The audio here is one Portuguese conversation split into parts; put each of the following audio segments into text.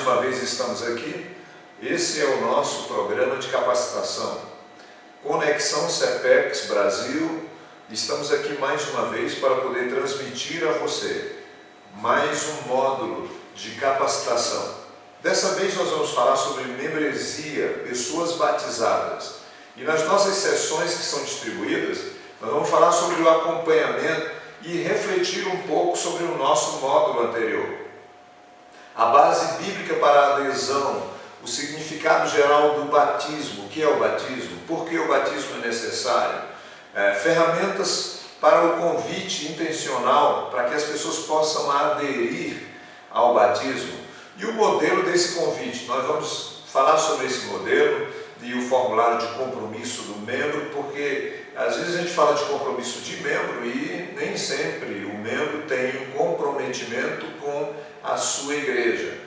uma vez estamos aqui. Esse é o nosso programa de capacitação. Conexão CEPEX Brasil. Estamos aqui mais uma vez para poder transmitir a você mais um módulo de capacitação. Dessa vez nós vamos falar sobre membresia, pessoas batizadas. E nas nossas sessões que são distribuídas, nós vamos falar sobre o acompanhamento e refletir um pouco sobre o nosso módulo anterior. A base bíblica para a adesão, o significado geral do batismo, o que é o batismo, por que o batismo é necessário, ferramentas para o convite intencional, para que as pessoas possam aderir ao batismo, e o modelo desse convite. Nós vamos falar sobre esse modelo e o formulário de compromisso do membro, porque às vezes a gente fala de compromisso de membro e nem sempre o membro tem um comprometimento com a sua igreja.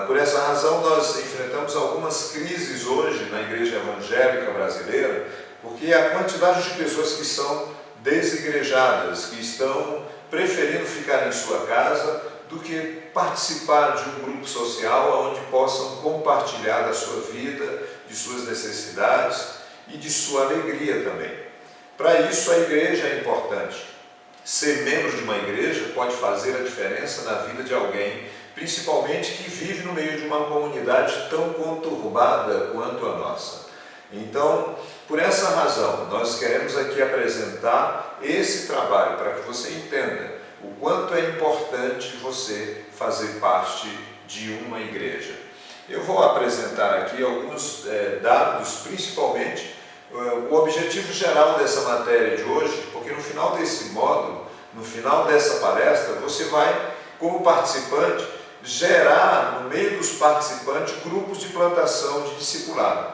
Por essa razão nós enfrentamos algumas crises hoje na igreja evangélica brasileira, porque a quantidade de pessoas que são desigrejadas, que estão preferindo ficar em sua casa do que participar de um grupo social onde possam compartilhar da sua vida, de suas necessidades e de sua alegria também. Para isso a igreja é importante. Ser membro de uma igreja pode fazer a diferença na vida de alguém, principalmente que vive no meio de uma comunidade tão conturbada quanto a nossa. Então, por essa razão, nós queremos aqui apresentar esse trabalho para que você entenda o quanto é importante você fazer parte de uma igreja. Eu vou apresentar aqui alguns dados, principalmente o objetivo geral dessa matéria de hoje, porque no final desse módulo, no final dessa palestra, você vai, como participante, gerar no meio dos participantes grupos de plantação de discipulado.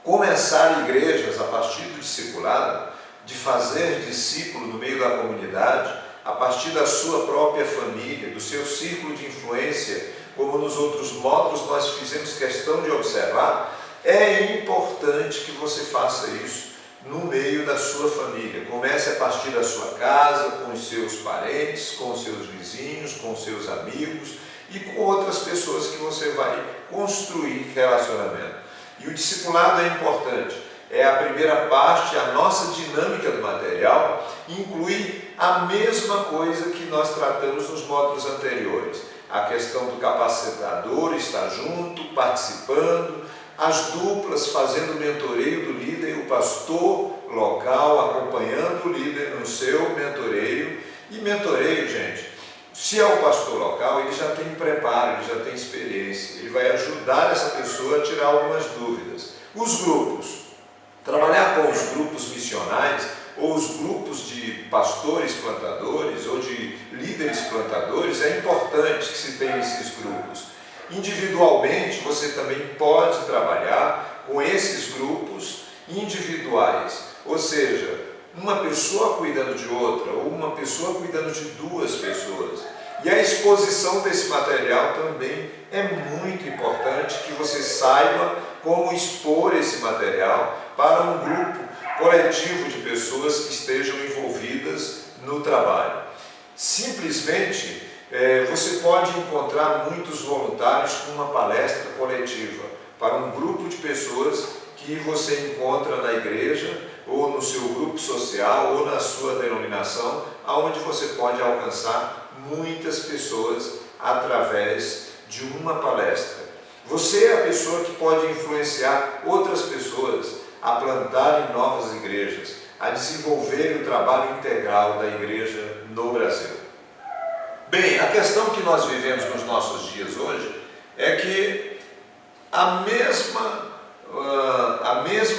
Começar igrejas a partir do discipulado, de fazer discípulo no meio da comunidade, a partir da sua própria família, do seu círculo de influência, como nos outros módulos nós fizemos questão de observar, é importante que você faça isso no meio da sua família. Comece a partir da sua casa, com os seus parentes, com os seus vizinhos, com os seus amigos e com outras pessoas que você vai construir relacionamento. E o discipulado é importante. É a primeira parte, a nossa dinâmica do material inclui a mesma coisa que nós tratamos nos módulos anteriores. A questão do capacitador estar junto, participando, as duplas fazendo o mentoreio do líder, o pastor local acompanhando o líder no seu mentoreio. E mentoreio, gente, se é o pastor local, ele já tem preparo, ele já tem experiência, ele vai ajudar essa pessoa a tirar algumas dúvidas. Os grupos, trabalhar com os grupos missionais, ou os grupos de pastores plantadores, ou de líderes plantadores, é importante que se tenha esses grupos. Individualmente, você também pode trabalhar com esses grupos individuais, ou seja, uma pessoa cuidando de outra, ou uma pessoa cuidando de duas pessoas. E a exposição desse material também é muito importante que você saiba como expor esse material para um grupo coletivo de pessoas que estejam envolvidas no trabalho. Simplesmente, você pode encontrar muitos voluntários com uma palestra coletiva para um grupo de pessoas que você encontra na igreja ou no seu grupo social ou na sua denominação, aonde você pode alcançar muitas pessoas através de uma palestra. Você é a pessoa que pode influenciar outras pessoas a plantarem novas igrejas, a desenvolver o trabalho integral da igreja no Brasil. Bem, a questão que nós vivemos nos nossos dias hoje é que a mesma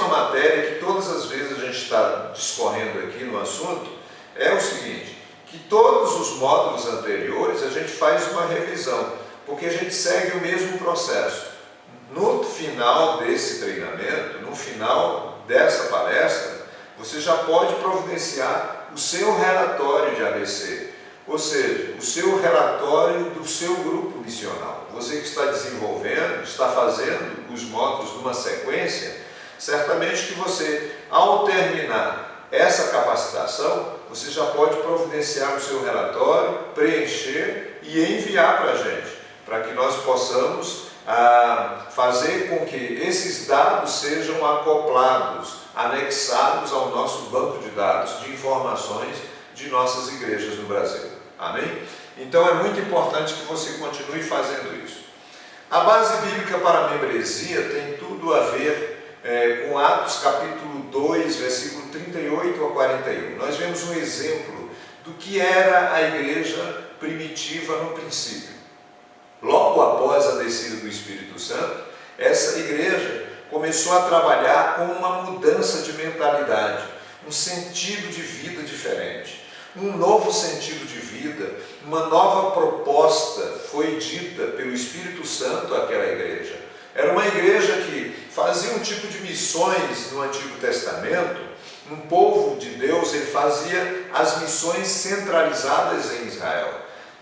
matéria que todas as vezes a gente está discorrendo aqui no assunto é o seguinte, que todos os módulos anteriores a gente faz uma revisão, porque a gente segue o mesmo processo. No final desse treinamento, no final dessa palestra, você já pode providenciar o seu relatório de ABC, ou seja, o seu relatório do seu grupo missional. Você que está desenvolvendo, está fazendo os módulos numa sequência, certamente que você, ao terminar essa capacitação, você já pode providenciar o seu relatório, preencher e enviar para a gente para que nós possamos fazer com que esses dados sejam acoplados, anexados ao nosso banco de dados de informações de nossas igrejas no Brasil. Amém? Então é muito importante que você continue fazendo isso. A base bíblica para a membresia tem tudo a ver com Atos capítulo 2, versículo 38 a 41. Nós vemos um exemplo do que era a igreja primitiva no princípio. Logo após a descida do Espírito Santo, essa igreja começou a trabalhar com uma mudança de mentalidade, um sentido de vida diferente, um novo sentido de vida, uma nova proposta foi dita pelo Espírito Santo àquela igreja. Era uma igreja que fazia um tipo de missões no Antigo Testamento. Um povo de Deus, ele fazia as missões centralizadas em Israel.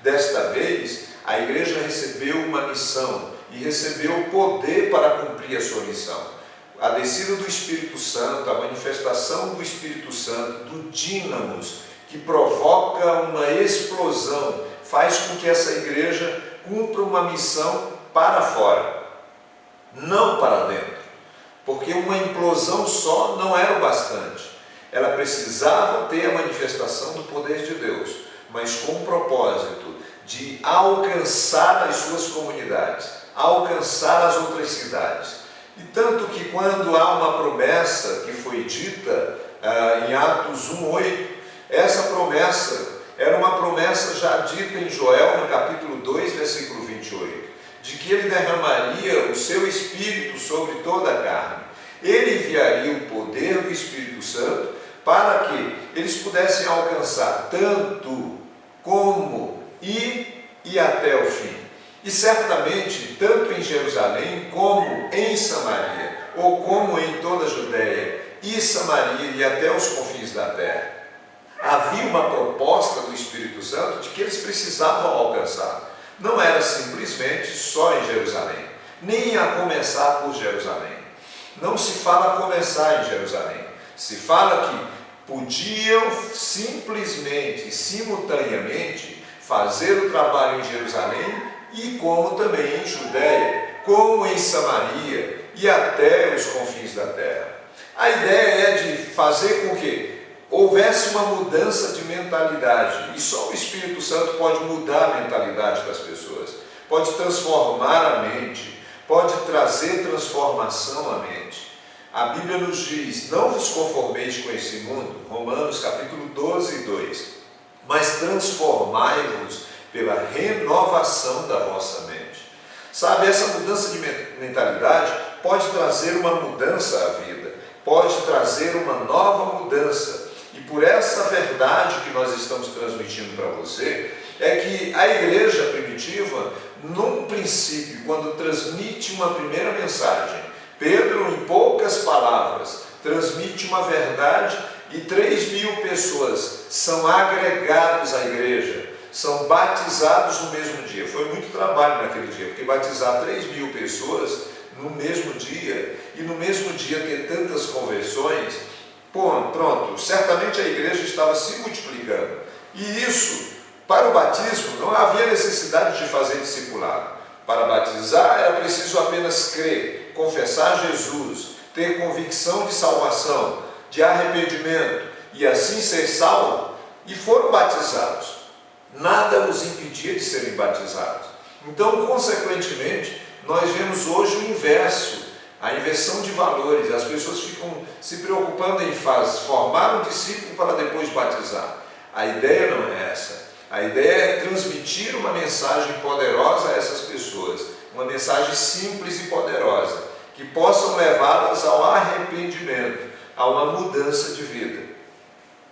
Desta vez, a igreja recebeu uma missão e recebeu o poder para cumprir a sua missão. A descida do Espírito Santo, a manifestação do Espírito Santo, do dínamos, que provoca uma explosão, faz com que essa igreja cumpra uma missão para fora, não para dentro. Porque uma implosão só não era o bastante. Ela precisava ter a manifestação do poder de Deus, mas com o propósito de alcançar as suas comunidades, alcançar as outras cidades. E tanto que quando há uma promessa que foi dita em Atos 1:8, essa promessa era uma promessa já dita em Joel, no capítulo 2, versículo 28, de que ele derramaria o seu Espírito sobre toda a carne. Ele enviaria o poder do Espírito Santo para que eles pudessem alcançar tanto como ir e até o fim. E certamente, tanto em Jerusalém como em Samaria, ou como em toda a Judéia e Samaria e até os confins da terra, havia uma proposta do Espírito Santo de que eles precisavam alcançar. Não era simplesmente só em Jerusalém, nem a começar por Jerusalém. Não se fala começar em Jerusalém, se fala que podiam simplesmente, simultaneamente, fazer o trabalho em Jerusalém e como também em Judéia, como em Samaria e até os confins da terra. A ideia é de fazer com que houvesse uma mudança de mentalidade, e só o Espírito Santo pode mudar a mentalidade das pessoas, pode transformar a mente, pode trazer transformação à mente. A Bíblia nos diz: não vos conformeis com esse mundo, Romanos capítulo 12, 2, mas transformai-vos pela renovação da vossa mente. Sabe, essa mudança de mentalidade pode trazer uma mudança à vida, pode trazer uma nova mudança. E por essa verdade que nós estamos transmitindo para você, é que a igreja primitiva, num princípio, quando transmite uma primeira mensagem, Pedro, em poucas palavras, transmite uma verdade e 3.000 pessoas são agregados à igreja, são batizados no mesmo dia. Foi muito trabalho naquele dia, porque batizar 3.000 pessoas no mesmo dia, e no mesmo dia ter tantas conversões, pronto, certamente a igreja estava se multiplicando. E isso, para o batismo, não havia necessidade de fazer discipulado. Para batizar era preciso apenas crer, confessar Jesus, ter convicção de salvação, de arrependimento, e assim ser salvo, e foram batizados. Nada os impedia de serem batizados. Então, consequentemente, nós vemos hoje o inverso, a inversão de valores. As pessoas ficam se preocupando em formar um discípulo para depois batizar. A ideia não é essa. A ideia é transmitir uma mensagem poderosa a essas pessoas, uma mensagem simples e poderosa, que possam levá-las ao arrependimento, a uma mudança de vida.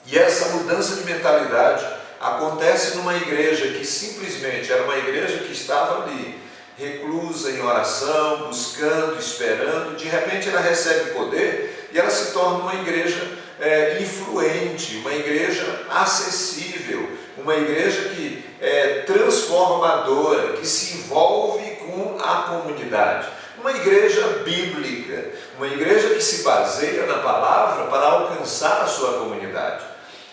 E essa mudança de mentalidade acontece numa igreja que simplesmente era uma igreja que estava ali, reclusa em oração, buscando, esperando. De repente ela recebe poder e ela se torna uma igreja influente, uma igreja acessível, uma igreja que é transformadora, que se envolve com a comunidade. Uma igreja bíblica, uma igreja que se baseia na palavra para alcançar a sua comunidade.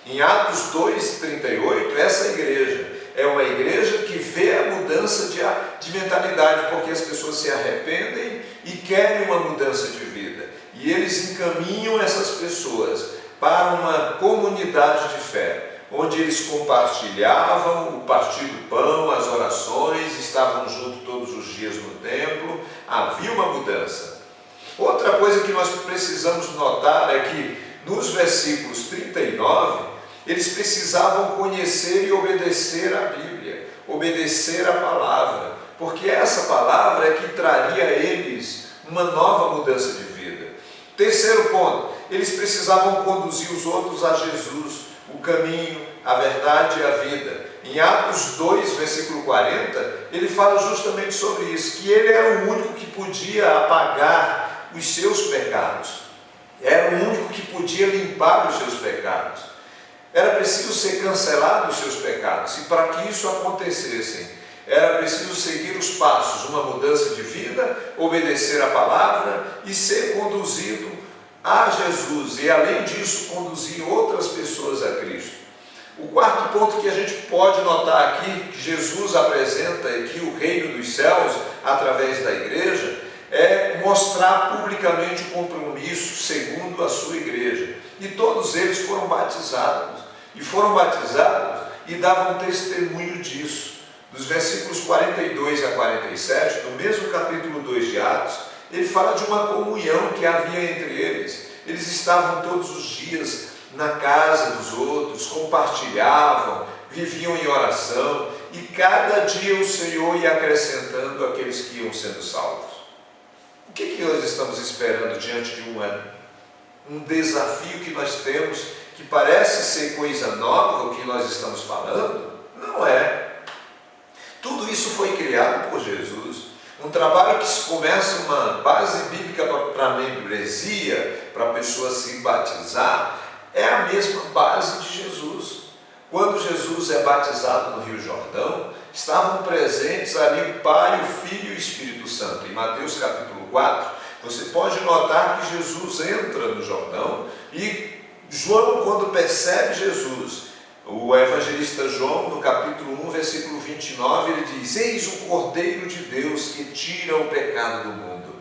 Em Atos 2:38, essa igreja, é uma igreja que vê a mudança de mentalidade, porque as pessoas se arrependem e querem uma mudança de vida. E eles encaminham essas pessoas para uma comunidade de fé, onde eles compartilhavam o partir do pão, as orações, estavam juntos todos os dias no templo, havia uma mudança. Outra coisa que nós precisamos notar é que nos versículos 39, eles precisavam conhecer e obedecer a Bíblia, obedecer a palavra, porque essa palavra é que traria a eles uma nova mudança de vida. Terceiro ponto, eles precisavam conduzir os outros a Jesus, o caminho, a verdade e a vida. Em Atos 2, versículo 40, ele fala justamente sobre isso, que ele era o único que podia apagar os seus pecados, era o único que podia limpar os seus pecados. Era preciso ser cancelado os seus pecados, e para que isso acontecesse, era preciso seguir os passos, uma mudança de vida, obedecer a palavra e ser conduzido a Jesus, e além disso, conduzir outras pessoas a Cristo. O quarto ponto que a gente pode notar aqui, que Jesus apresenta aqui o reino dos céus através da igreja, é mostrar publicamente o compromisso segundo a sua igreja. E todos eles foram batizados, e davam testemunho disso. Dos versículos 42 a 47, no mesmo capítulo 2 de Atos, ele fala de uma comunhão que havia entre eles. Eles estavam todos os dias na casa dos outros, compartilhavam, viviam em oração, e cada dia o Senhor ia acrescentando aqueles que iam sendo salvos. O que nós estamos esperando diante de um desafio que nós temos, que parece ser coisa nova, o que nós estamos falando? Não é. Tudo isso foi criado por Jesus. Um trabalho que se começa uma base bíblica para a membresia, para a pessoa se batizar, é a mesma base de Jesus. Quando Jesus é batizado no Rio Jordão, estavam presentes ali o Pai, o Filho e o Espírito Santo. Em Mateus capítulo 4, você pode notar que Jesus entra no Jordão e João, quando percebe Jesus, o evangelista João, no capítulo 1, versículo 29, ele diz: eis o Cordeiro de Deus que tira o pecado do mundo.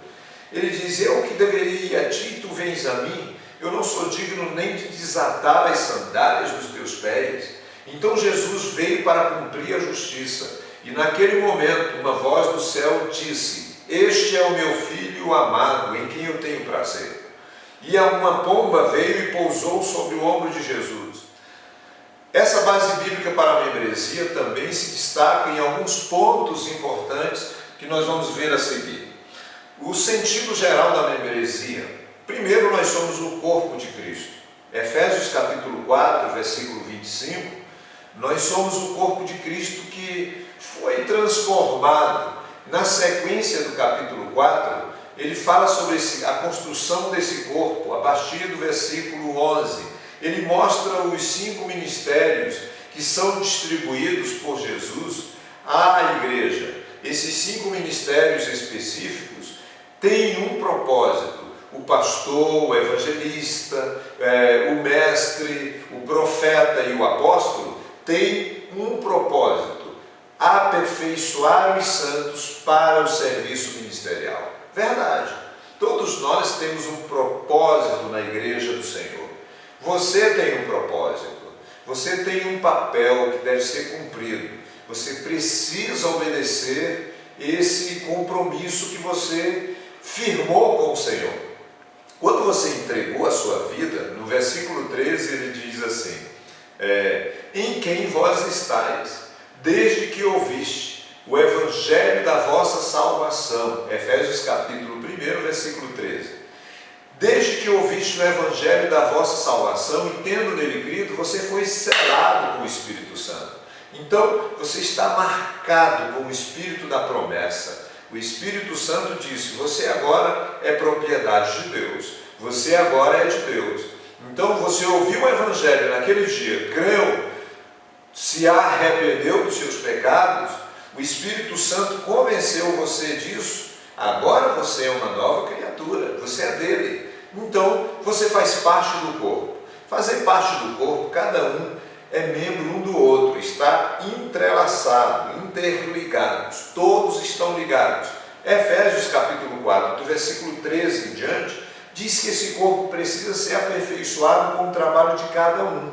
Ele diz: eu que deveria ir a ti, tu vens a mim, eu não sou digno nem de desatar as sandálias dos teus pés. Então Jesus veio para cumprir a justiça, e naquele momento uma voz do céu disse: este é o meu filho amado, em quem eu tenho prazer. E uma pomba veio e pousou sobre o ombro de Jesus. Essa base bíblica para a membresia também se destaca em alguns pontos importantes que nós vamos ver a seguir. O sentido geral da membresia: primeiro, nós somos o corpo de Cristo. Efésios capítulo 4, versículo 25, nós somos o corpo de Cristo que foi transformado. Na sequência do capítulo 4, ele fala sobre a construção desse corpo, a partir do versículo 11. Ele mostra os 5 ministérios que são distribuídos por Jesus à igreja. Esses 5 ministérios específicos têm um propósito. O pastor, o evangelista, o mestre, o profeta e o apóstolo têm um propósito: aperfeiçoar os santos para o serviço ministerial. Verdade, todos nós temos um propósito na igreja do Senhor. Você tem um propósito, você tem um papel que deve ser cumprido. Você precisa obedecer esse compromisso que você firmou com o Senhor. Quando você entregou a sua vida, no versículo 13 ele diz assim: em quem vós estáis, desde que ouviste o evangelho da vossa salvação. Efésios capítulo 1, versículo 13. Desde que ouviste o evangelho da vossa salvação e tendo nele crido, você foi selado com o Espírito Santo. Então, você está marcado com o Espírito da promessa. O Espírito Santo diz que você agora é propriedade de Deus. Você agora é de Deus. Então, você ouviu o evangelho naquele dia, creu, se arrependeu dos seus pecados, o Espírito Santo convenceu você disso. Agora você é uma nova criatura, você é dele. Então, você faz parte do corpo. Fazer parte do corpo, cada um é membro um do outro, está está entrelaçado, interligados, todos estão ligados. Efésios capítulo 4, do versículo 13 em diante, diz que esse corpo precisa ser aperfeiçoado com o trabalho de cada um.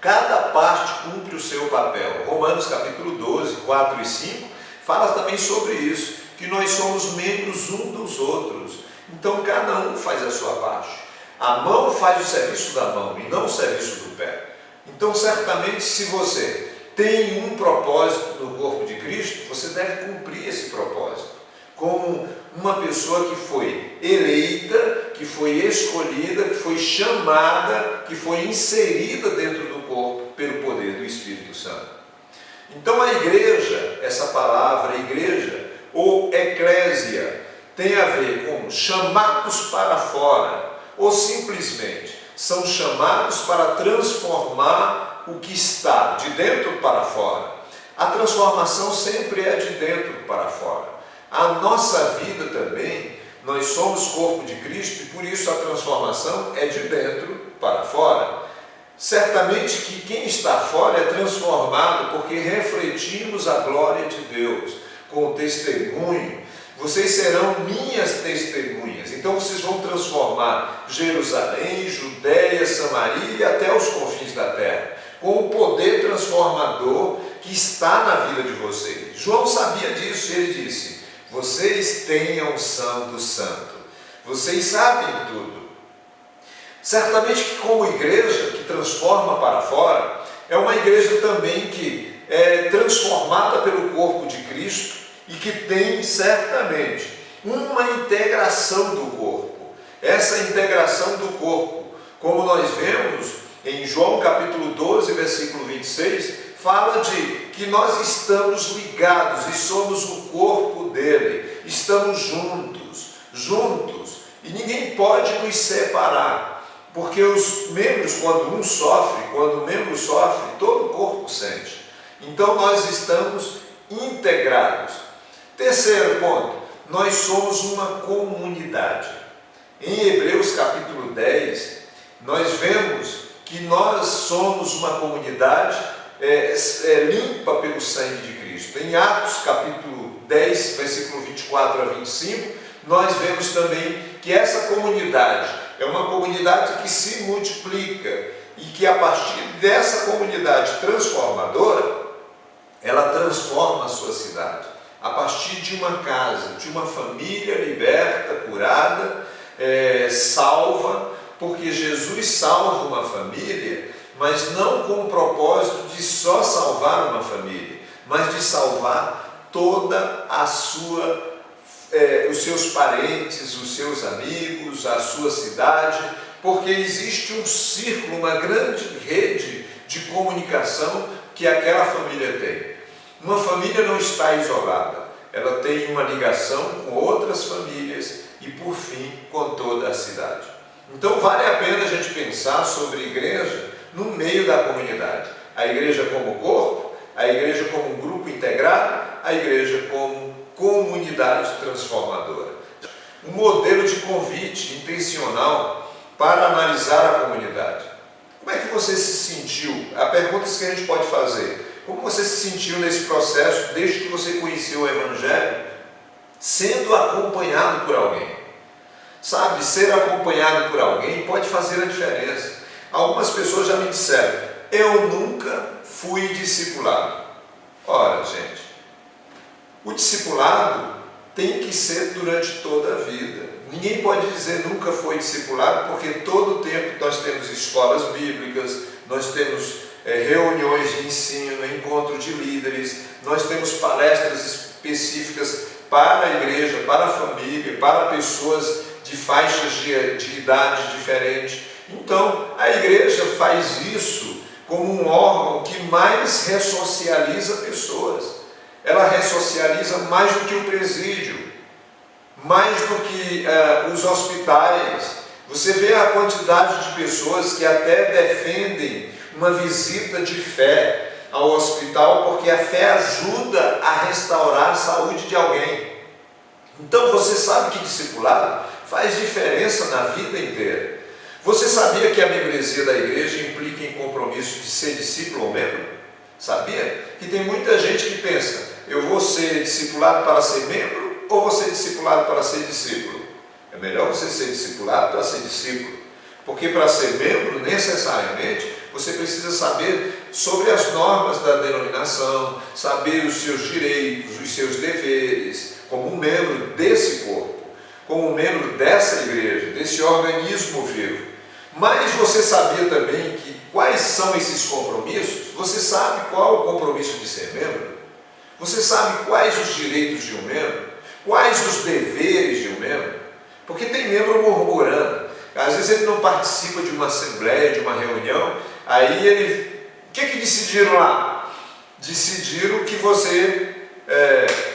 Cada parte cumpre o seu papel. Romanos capítulo 12, 4 e 5, fala também sobre isso, que nós somos membros um dos outros. Então cada um faz a sua parte. A mão faz o serviço da mão e não o serviço do pé. Então certamente se você tem um propósito no corpo de Cristo, você deve cumprir esse propósito. Como uma pessoa que foi eleita, que foi escolhida, que foi chamada, que foi inserida dentro do corpo pelo poder do Espírito Santo. Então a igreja, essa palavra igreja ou eclésia, tem a ver com chamados para fora, ou simplesmente são chamados para transformar o que está de dentro para fora. A transformação sempre é de dentro para fora. A nossa vida também, nós somos corpo de Cristo e por isso a transformação é de dentro para fora. Certamente que quem está fora é transformado porque refletimos a glória de Deus com o testemunho. Vocês serão minhas testemunhas. Então vocês vão transformar Jerusalém, Judéia, Samaria e até os confins da terra, com o poder transformador que está na vida de vocês. João sabia disso e ele disse: vocês têm a unção do Santo. Vocês sabem tudo. Certamente que como igreja que transforma para fora, é uma igreja também que é transformada pelo corpo de Cristo e que tem certamente uma integração do corpo. Essa integração do corpo, como nós vemos em João capítulo 12, versículo 26, fala de que nós estamos ligados e somos o corpo dele, estamos juntos, e ninguém pode nos separar, porque os membros, quando o membro sofre, todo o corpo sente. Então nós estamos integrados. Terceiro ponto, nós somos uma comunidade. Em Hebreus capítulo 10, nós vemos que nós somos uma comunidade limpa pelo sangue de Cristo. Em Atos capítulo 10, versículo 24 a 25, nós vemos também que essa comunidade é uma comunidade que se multiplica e que a partir dessa comunidade transformadora, ela transforma a sua cidade. A partir de uma casa, de uma família liberta, curada, salva, porque Jesus salva uma família, mas não com o propósito de só salvar uma família, mas de salvar toda a sua, os seus parentes, os seus amigos, a sua cidade, porque existe um círculo, uma grande rede de comunicação que aquela família tem. Uma família não está isolada, ela tem uma ligação com outras famílias e, por fim, com toda a cidade. Então, vale a pena a gente pensar sobre a igreja no meio da comunidade. A igreja como corpo, a igreja como um grupo integrado, a igreja como comunidade transformadora. Um modelo de convite intencional para analisar a comunidade. Como é que você se sentiu? Há perguntas que a gente pode fazer. Como você se sentiu nesse processo, desde que você conheceu o Evangelho, sendo acompanhado por alguém? Sabe, ser acompanhado por alguém pode fazer a diferença. Algumas pessoas já me disseram: eu nunca fui discipulado. Ora, gente, o discipulado tem que ser durante toda a vida. Ninguém pode dizer nunca foi discipulado, porque todo o tempo nós temos escolas bíblicas, nós temos reuniões de ensino, encontro de líderes, nós temos palestras específicas para a igreja, para a família, para pessoas de faixas de idade diferentes. Então, a igreja faz isso como um órgão que mais ressocializa pessoas. Ela ressocializa mais do que o presídio, mais do que os hospitais. Você vê a quantidade de pessoas que até defendem uma visita de fé ao hospital, porque a fé ajuda a restaurar a saúde de alguém. Então você sabe que discipulado faz diferença na vida inteira. Você sabia que a membresia da igreja implica em compromisso de ser discípulo ou membro? Sabia? Que tem muita gente que pensa, eu vou ser discipulado para ser membro ou vou ser discipulado para ser discípulo? É melhor você ser discipulado para ser discípulo. Porque para ser membro, necessariamente, você precisa saber sobre as normas da denominação, saber os seus direitos, os seus deveres, como um membro desse corpo, como um membro dessa igreja, desse organismo vivo. Mas você sabia também que quais são esses compromissos? Você sabe qual o compromisso de ser membro? Você sabe quais os direitos de um membro? Quais os deveres de um membro? Porque tem membro murmurando. Às vezes ele não participa de uma assembleia, de uma reunião, aí ele... O que decidiram lá? Decidiram que você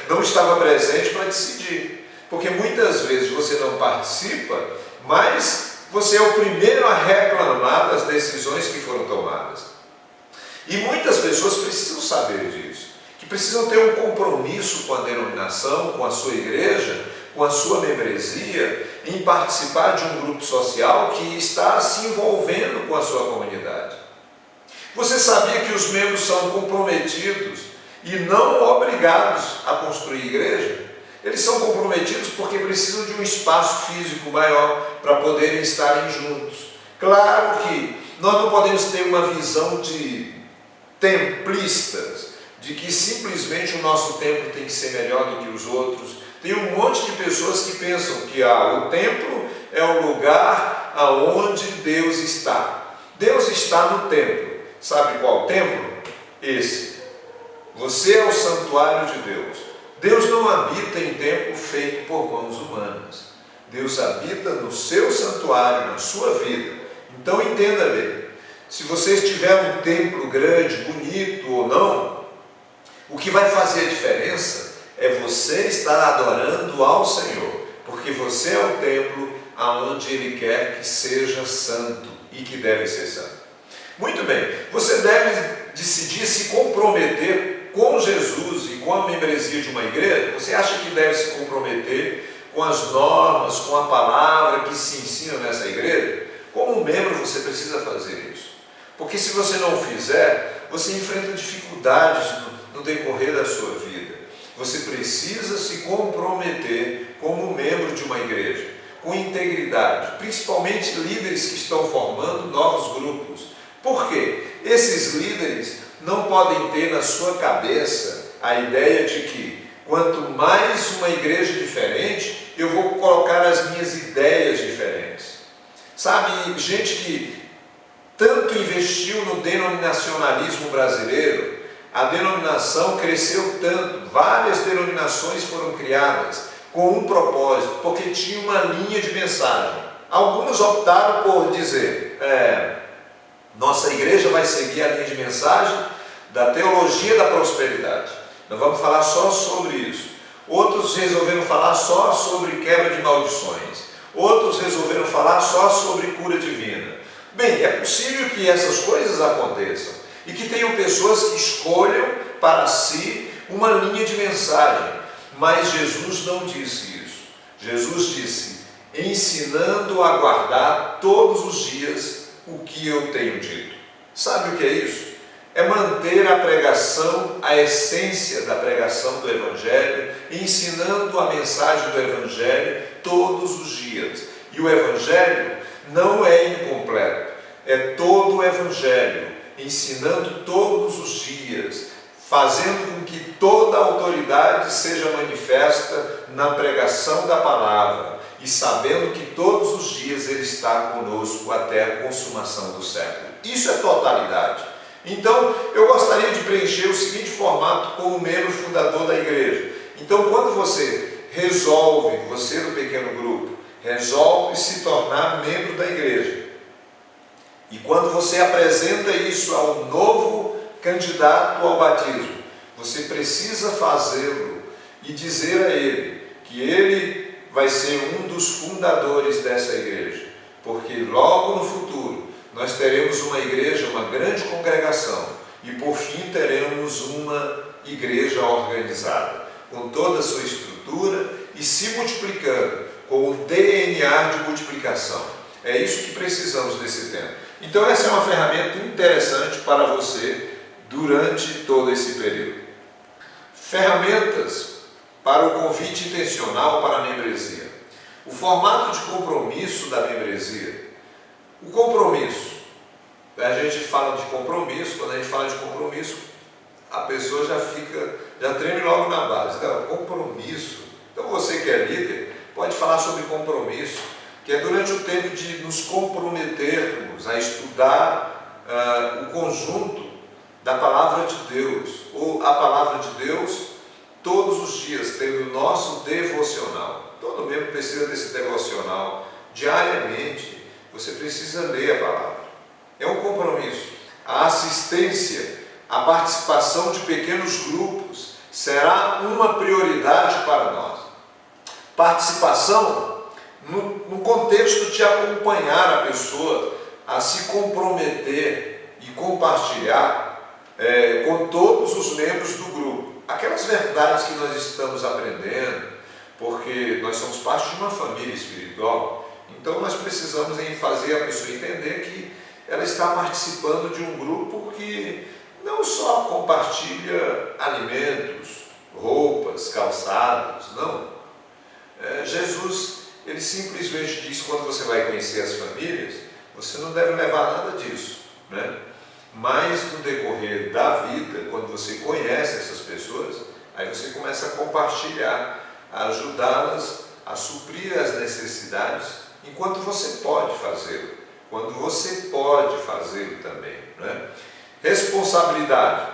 não estava presente para decidir. Porque muitas vezes você não participa, mas você é o primeiro a reclamar das decisões que foram tomadas. E muitas pessoas precisam saber disso, que precisam ter um compromisso com a denominação, com a sua igreja, com a sua membresia, em participar de um grupo social que está se envolvendo com a sua comunidade. Você sabia que os membros são comprometidos e não obrigados a construir igreja? Eles são comprometidos porque precisam de um espaço físico maior para poderem estarem juntos. Claro que nós não podemos ter uma visão de templistas, de que simplesmente o nosso templo tem que ser melhor do que os outros. Tem um monte de pessoas que pensam que o templo é o lugar aonde Deus está. Deus está no templo. Sabe qual templo? Esse. Você é o santuário de Deus. Deus não habita em templo feito por mãos humanas. Deus habita no seu santuário, na sua vida. Então entenda bem, se você tiver um templo grande, bonito ou não, o que vai fazer a diferença é você estar adorando ao Senhor, porque você é o templo aonde Ele quer que seja santo e que deve ser santo. Muito bem, você deve decidir se comprometer com Jesus e com a membresia de uma igreja. Você acha que deve se comprometer com as normas, com a palavra que se ensina nessa igreja? Como membro você precisa fazer isso, porque se você não fizer, você enfrenta dificuldades no decorrer da sua vida. Você precisa se comprometer como membro de uma igreja, com integridade, principalmente líderes que estão formando novos grupos. Por quê? Esses líderes não podem ter na sua cabeça a ideia de que quanto mais uma igreja diferente, eu vou colocar as minhas ideias diferentes. Sabe, gente que tanto investiu no denominacionalismo brasileiro, a denominação cresceu tanto, várias denominações foram criadas com um propósito, porque tinha uma linha de mensagem. Alguns optaram por dizer, nossa igreja vai seguir a linha de mensagem da teologia da prosperidade. Nós vamos falar só sobre isso. Outros resolveram falar só sobre quebra de maldições. Outros resolveram falar só sobre cura divina. Bem, é possível que essas coisas aconteçam e que tenham pessoas que escolham para si uma linha de mensagem. Mas Jesus não disse isso. Jesus disse, ensinando a guardar todos os dias o que eu tenho dito. Sabe o que é isso? É manter a pregação, a essência da pregação do Evangelho, ensinando a mensagem do Evangelho todos os dias. E o Evangelho não é incompleto, é todo o Evangelho, ensinando todos os dias, fazendo com que toda a autoridade seja manifesta na pregação da palavra e sabendo que todos os dias Ele está conosco até a consumação do século. Isso é totalidade. Então, eu gostaria de preencher o seguinte formato como membro fundador da igreja. Então, quando você resolve, você no pequeno grupo, resolve se tornar membro da igreja, e quando você apresenta isso ao novo candidato ao batismo, você precisa fazê-lo e dizer a ele que ele vai ser um dos fundadores dessa igreja, porque logo no futuro nós teremos uma igreja, uma grande congregação, e por fim teremos uma igreja organizada, com toda a sua estrutura e se multiplicando, com o DNA de multiplicação. É isso que precisamos nesse tempo. Então essa é uma ferramenta interessante para você durante todo esse período. Ferramentas para o convite intencional para a membresia. O formato de compromisso da membresia. O compromisso. A gente fala de compromisso, quando a gente fala de compromisso, a pessoa já treme logo na base. Então, compromisso. Então você que é líder, pode falar sobre compromisso, que é durante o tempo de nos comprometermos a estudar o conjunto da Palavra de Deus, ou a Palavra de Deus, todos os dias, tendo o nosso devocional. Todo membro precisa desse devocional. Diariamente, você precisa ler a Palavra. É um compromisso. A assistência, a participação de pequenos grupos será uma prioridade para nós. Participação no contexto de acompanhar a pessoa a se comprometer e compartilhar com todos os membros do grupo aquelas verdades que nós estamos aprendendo, porque nós somos parte de uma família espiritual. Então nós precisamos fazer a pessoa entender que ela está participando de um grupo que não só compartilha alimentos, roupas, calçados, não. Jesus, ele simplesmente diz, quando você vai conhecer as famílias, você não deve levar nada disso, né? Mas no decorrer da vida, quando você conhece essas pessoas, aí você começa a compartilhar, a ajudá-las a suprir as necessidades, enquanto você pode fazê-lo, quando você pode fazê-lo também, né? Responsabilidade.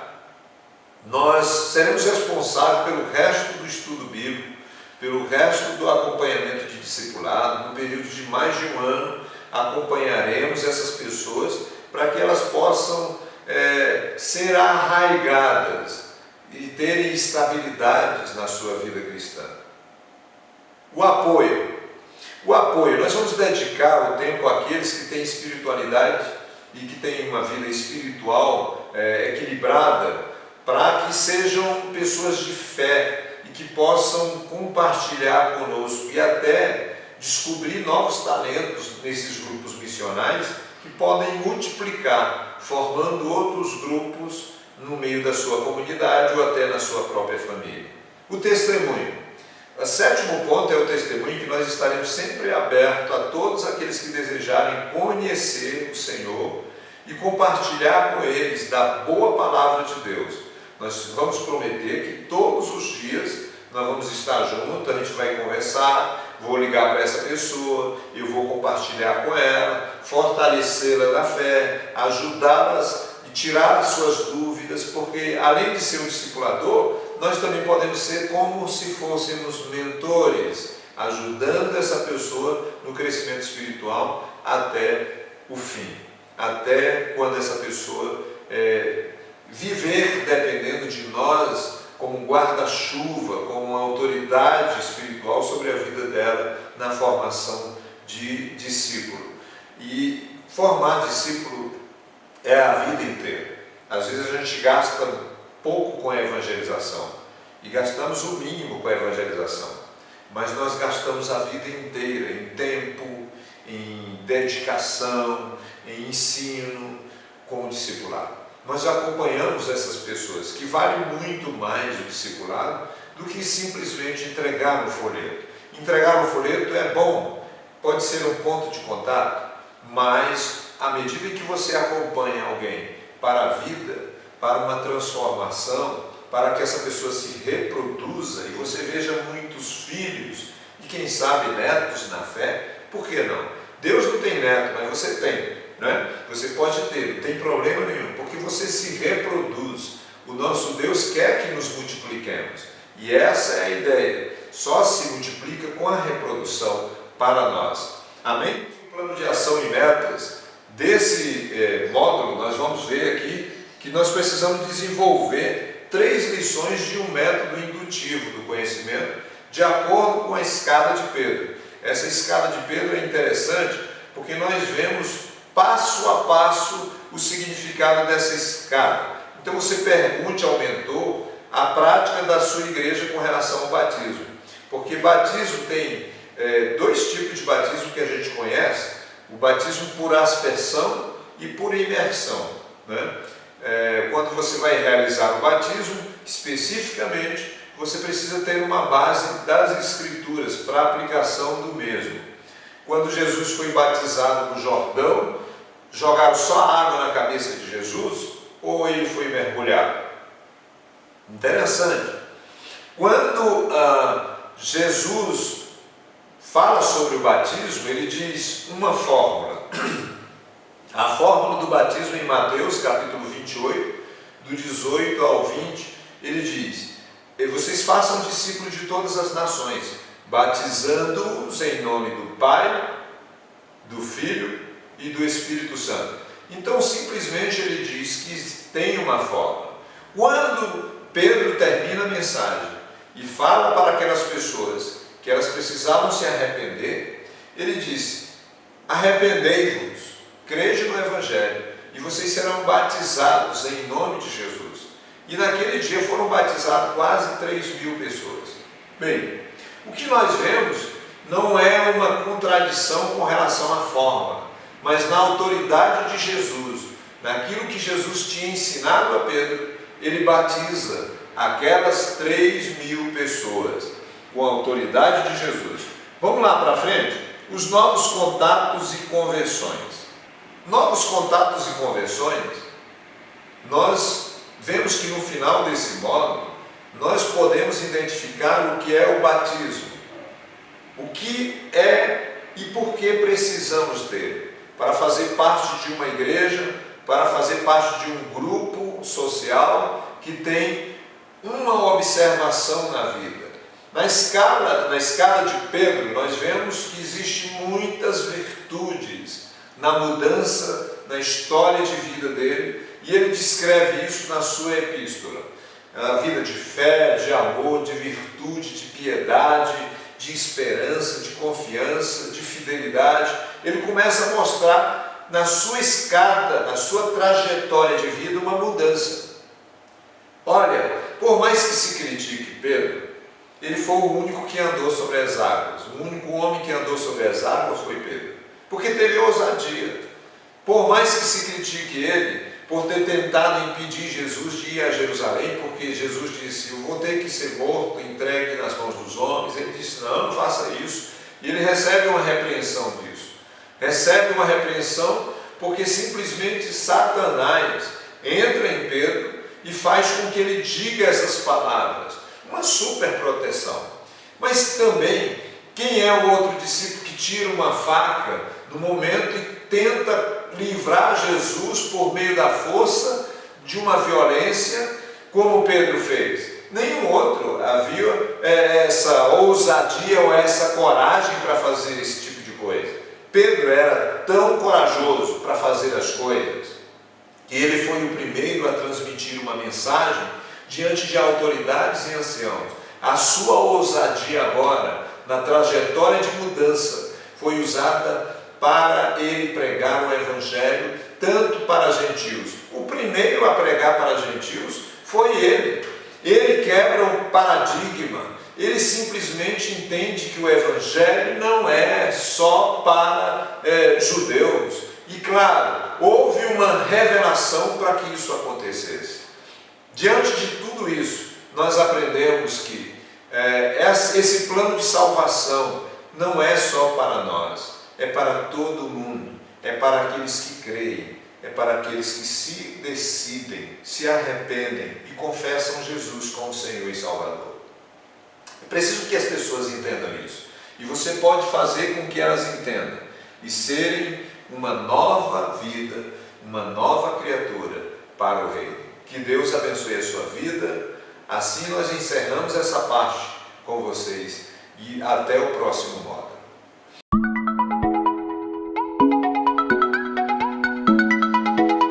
Nós seremos responsáveis pelo resto do estudo bíblico, pelo resto do acompanhamento de discipulado. No período de mais de um ano, acompanharemos essas pessoas para que elas possam ser arraigadas e terem estabilidades na sua vida cristã. O apoio. O apoio. Nós vamos dedicar o tempo àqueles que têm espiritualidade e que têm uma vida espiritual equilibrada, para que sejam pessoas de fé e que possam compartilhar conosco e até descobrir novos talentos nesses grupos missionais que podem multiplicar, formando outros grupos no meio da sua comunidade ou até na sua própria família. O testemunho. O sétimo ponto é o testemunho, que nós estaremos sempre abertos a todos aqueles que desejarem conhecer o Senhor e compartilhar com eles da boa palavra de Deus. Nós vamos prometer que todos os dias nós vamos estar juntos, a gente vai conversar, vou ligar para essa pessoa, eu vou compartilhar com ela, fortalecê-la na fé, ajudá-las e tirar as suas dúvidas, porque além de ser um discipulador, nós também podemos ser como se fôssemos mentores, ajudando essa pessoa no crescimento espiritual até o fim, até quando essa pessoa viver dependendo de nós como guarda-chuva, como uma autoridade espiritual sobre a vida dela na formação de discípulo. E formar discípulo é a vida inteira. Às vezes a gente gasta pouco com a evangelização e gastamos o mínimo com a evangelização, mas nós gastamos a vida inteira em tempo, em dedicação, em ensino com o discipulado. Nós acompanhamos essas pessoas, que vale muito mais o discipulado do que simplesmente entregar um folheto. Entregar um folheto é bom, pode ser um ponto de contato, mas à medida que você acompanha alguém para a vida, para uma transformação, para que essa pessoa se reproduza e você veja muitos filhos e quem sabe netos na fé, por que não? Deus não tem neto, mas você tem. Né? Você pode ter, não tem problema nenhum, porque você se reproduz. O nosso Deus quer que nos multipliquemos, e essa é a ideia. Só se multiplica com a reprodução para nós. Amém? O plano de ação e metas desse módulo, nós vamos ver aqui que nós precisamos desenvolver 3 lições de um método indutivo do conhecimento, de acordo com a escada de Pedro. Essa escada de Pedro é interessante porque nós vemos passo a passo o significado dessa escada. Então você pergunte ao mentor a prática da sua igreja com relação ao batismo, porque batismo tem 2 tipos de batismo que a gente conhece: o batismo por aspersão e por imersão, né? Quando quando você vai realizar o batismo, especificamente, você precisa ter uma base das Escrituras para a aplicação do mesmo. Quando Jesus foi batizado no Jordão, jogaram só água na cabeça de Jesus ou ele foi mergulhado? Interessante. Quando Jesus fala sobre o batismo, ele diz uma fórmula. A fórmula do batismo em Mateus, capítulo 28, do 18 ao 20, ele diz: vocês façam discípulos de todas as nações, batizando-os em nome do Pai, do Filho e do Espírito Santo. Então, simplesmente ele diz que tem uma fórmula. Quando Pedro termina a mensagem e fala para aquelas pessoas que elas precisavam se arrepender, ele diz: arrependei-vos, crede no Evangelho, e vocês serão batizados em nome de Jesus. E naquele dia foram batizados quase 3.000 pessoas. Bem, o que nós vemos não é uma contradição com relação à forma, mas na autoridade de Jesus, naquilo que Jesus tinha ensinado a Pedro, ele batiza aquelas 3.000 pessoas com a autoridade de Jesus. Vamos lá para frente? Os novos contatos e conversões. Novos contatos e conversões, nós vemos que no final desse módulo, nós podemos identificar o que é o batismo, o que é e por que precisamos dele, para fazer parte de uma igreja, para fazer parte de um grupo social que tem uma observação na vida. Na escala de Pedro, nós vemos que existem muitas virtudes na mudança, na história de vida dele, e ele descreve isso na sua epístola. A vida de fé, de amor, de virtude, de piedade, de esperança, de confiança, de fidelidade. Ele começa a mostrar na sua escada, na sua trajetória de vida, uma mudança. Olha, por mais que se critique Pedro, ele foi o único que andou sobre as águas. O único homem que andou sobre as águas foi Pedro, porque teve ousadia. Por mais que se critique ele por ter tentado impedir Jesus de ir a Jerusalém, porque Jesus disse: eu vou ter que ser morto, entregue nas mãos dos homens. Ele disse: não faça isso. E ele recebe uma repreensão disso. Recebe uma repreensão porque simplesmente Satanás entra em Pedro e faz com que ele diga essas palavras. Uma super proteção. Mas também, quem é o outro discípulo que tira uma faca no momento e tenta livrar Jesus por meio da força de uma violência, como Pedro fez? Nenhum outro havia essa ousadia ou essa coragem para fazer esse tipo de coisa. Pedro era tão corajoso para fazer as coisas que ele foi o primeiro a transmitir uma mensagem diante de autoridades e anciãos. A sua ousadia agora, na trajetória de mudança, foi usada para ele pregar o Evangelho, tanto para gentios. O primeiro a pregar para gentios foi ele. Ele quebra o paradigma. Ele simplesmente entende que o Evangelho não é só para judeus. E claro, houve uma revelação para que isso acontecesse. Diante de tudo isso, nós aprendemos que esse plano de salvação não é só para nós, é para todo mundo, é para aqueles que creem, é para aqueles que se decidem, se arrependem e confessam Jesus como Senhor e Salvador. É preciso que as pessoas entendam isso, e você pode fazer com que elas entendam e serem uma nova vida, uma nova criatura para o Reino. Que Deus abençoe a sua vida. Assim nós encerramos essa parte com vocês e até o próximo módulo.